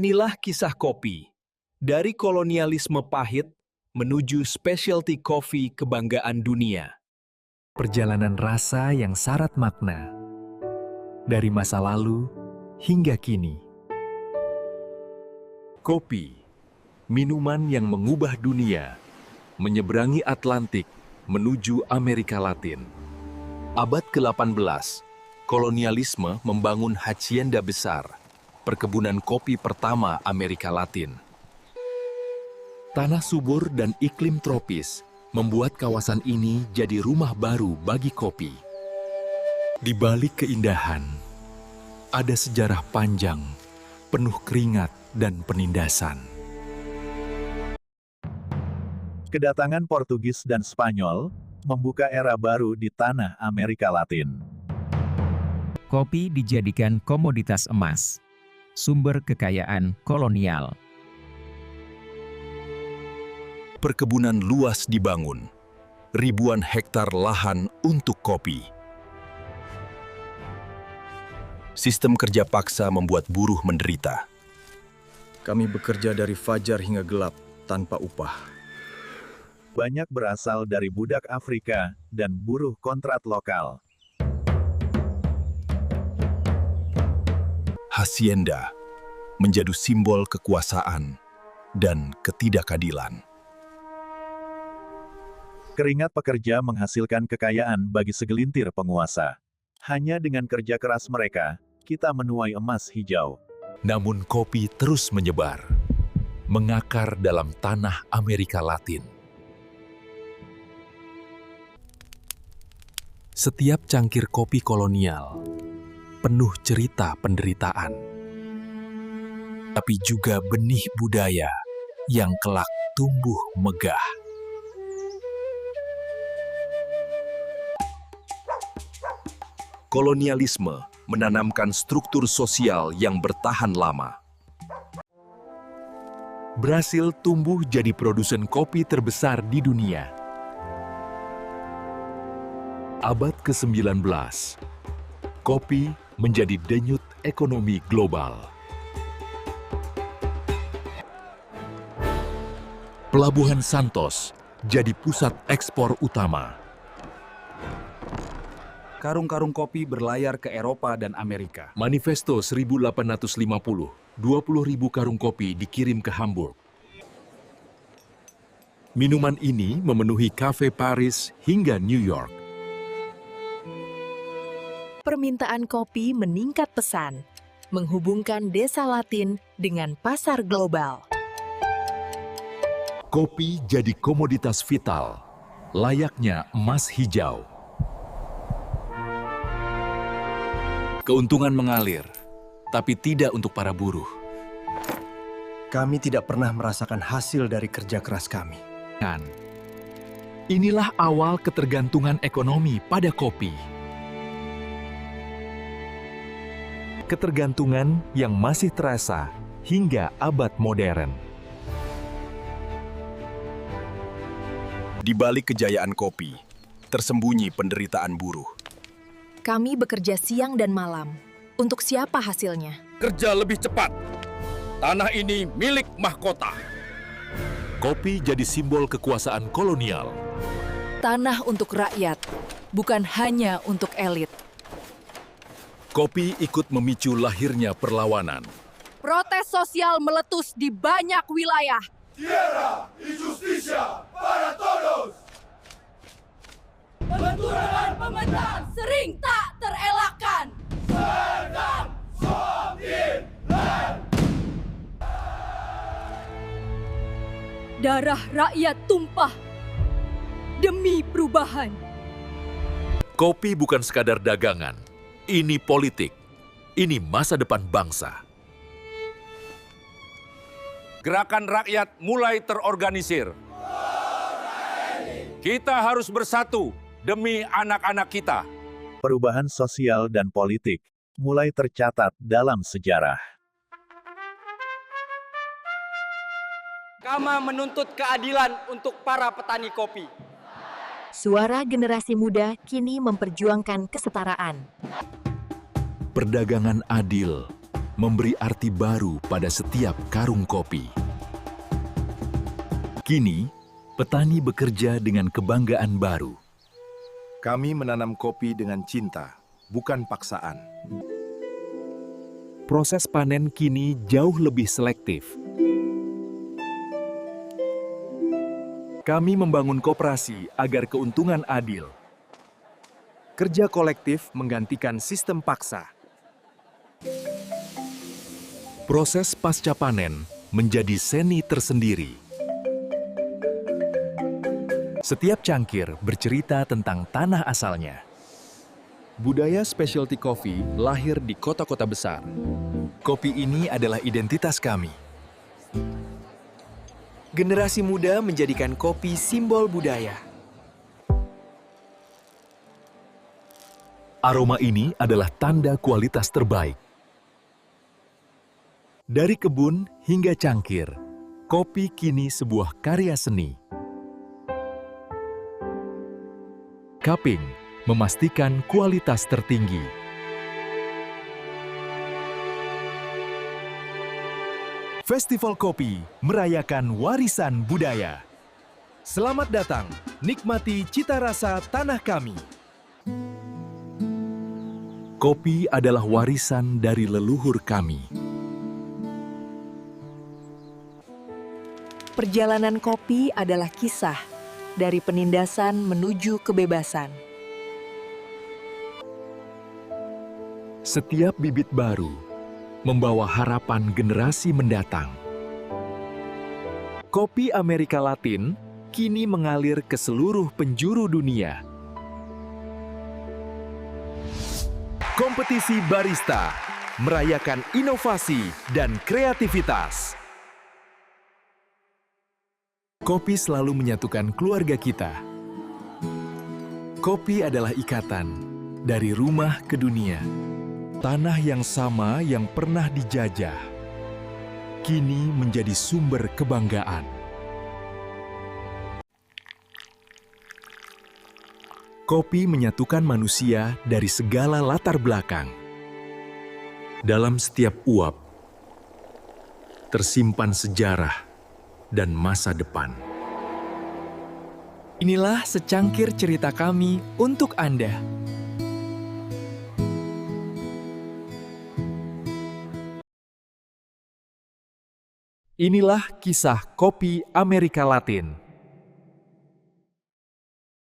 Inilah kisah kopi. Dari kolonialisme pahit menuju specialty coffee kebanggaan dunia. Perjalanan rasa yang syarat makna. Dari masa lalu hingga kini. Kopi, minuman yang mengubah dunia, menyeberangi Atlantik menuju Amerika Latin. Abad ke-18, kolonialisme membangun hacienda besar, perkebunan kopi pertama Amerika Latin. Tanah subur dan iklim tropis membuat kawasan ini jadi rumah baru bagi kopi. Di balik keindahan, ada sejarah panjang, penuh keringat dan penindasan. Kedatangan Portugis dan Spanyol membuka era baru di tanah Amerika Latin. Kopi dijadikan komoditas emas, sumber kekayaan kolonial. Perkebunan luas dibangun, ribuan hektar lahan untuk kopi. Sistem kerja paksa membuat buruh menderita. Kami bekerja dari fajar hingga gelap tanpa upah. Banyak berasal dari budak Afrika dan buruh kontrak lokal. Hacienda menjadi simbol kekuasaan dan ketidakadilan. Keringat pekerja menghasilkan kekayaan bagi segelintir penguasa. Hanya dengan kerja keras mereka, kita menuai emas hijau. Namun kopi terus menyebar, mengakar dalam tanah Amerika Latin. Setiap cangkir kopi kolonial penuh cerita penderitaan, tapi juga benih budaya yang kelak tumbuh megah. Kolonialisme menanamkan struktur sosial yang bertahan lama. Brasil tumbuh jadi produsen kopi terbesar di dunia. Abad ke-19, kopi menjadi denyut ekonomi global. Pelabuhan Santos jadi pusat ekspor utama. Karung-karung kopi berlayar ke Eropa dan Amerika. Manifesto 1850, 20.000 karung kopi dikirim ke Hamburg. Minuman ini memenuhi kafe Paris hingga New York. Permintaan kopi meningkat pesan, menghubungkan desa Latin dengan pasar global. Kopi jadi komoditas vital, layaknya emas hijau. Keuntungan mengalir, tapi tidak untuk para buruh. Kami tidak pernah merasakan hasil dari kerja keras kami. Inilah awal ketergantungan ekonomi pada kopi. Ketergantungan yang masih terasa hingga abad modern. Di balik kejayaan kopi, tersembunyi penderitaan buruh. Kami bekerja siang dan malam. Untuk siapa hasilnya? Kerja lebih cepat. Tanah ini milik mahkota. Kopi jadi simbol kekuasaan kolonial. Tanah untuk rakyat, bukan hanya untuk elit. Kopi ikut memicu lahirnya perlawanan. Protes sosial meletus di banyak wilayah. Tierra y justicia para todos. Benturan pemerintahan sering tak terelakkan. Sedang Somniland. Darah rakyat tumpah demi perubahan. Kopi bukan sekadar dagangan. Ini politik. Ini masa depan bangsa. Gerakan rakyat mulai terorganisir. Kita harus bersatu demi anak-anak kita. Perubahan sosial dan politik mulai tercatat dalam sejarah. Kama menuntut keadilan untuk para petani kopi. Suara generasi muda kini memperjuangkan kesetaraan. Perdagangan adil memberi arti baru pada setiap karung kopi. Kini, petani bekerja dengan kebanggaan baru. Kami menanam kopi dengan cinta, bukan paksaan. Proses panen kini jauh lebih selektif. Kami membangun koperasi agar keuntungan adil. Kerja kolektif menggantikan sistem paksa. Proses pasca panen menjadi seni tersendiri. Setiap cangkir bercerita tentang tanah asalnya. Budaya specialty coffee lahir di kota-kota besar. Kopi ini adalah identitas kami. Generasi muda menjadikan kopi simbol budaya. Aroma ini adalah tanda kualitas terbaik. Dari kebun hingga cangkir, kopi kini sebuah karya seni. Cupping memastikan kualitas tertinggi. Festival Kopi merayakan warisan budaya. Selamat datang, nikmati cita rasa tanah kami. Kopi adalah warisan dari leluhur kami. Perjalanan kopi adalah kisah dari penindasan menuju kebebasan. Setiap bibit baru membawa harapan generasi mendatang. Kopi Amerika Latin kini mengalir ke seluruh penjuru dunia. Kompetisi barista merayakan inovasi dan kreativitas. Kopi selalu menyatukan keluarga kita. Kopi adalah ikatan dari rumah ke dunia. Tanah yang sama yang pernah dijajah, kini menjadi sumber kebanggaan. Kopi menyatukan manusia dari segala latar belakang. Dalam setiap uap, tersimpan sejarah dan masa depan. Inilah secangkir cerita kami untuk Anda. Inilah kisah kopi Amerika Latin.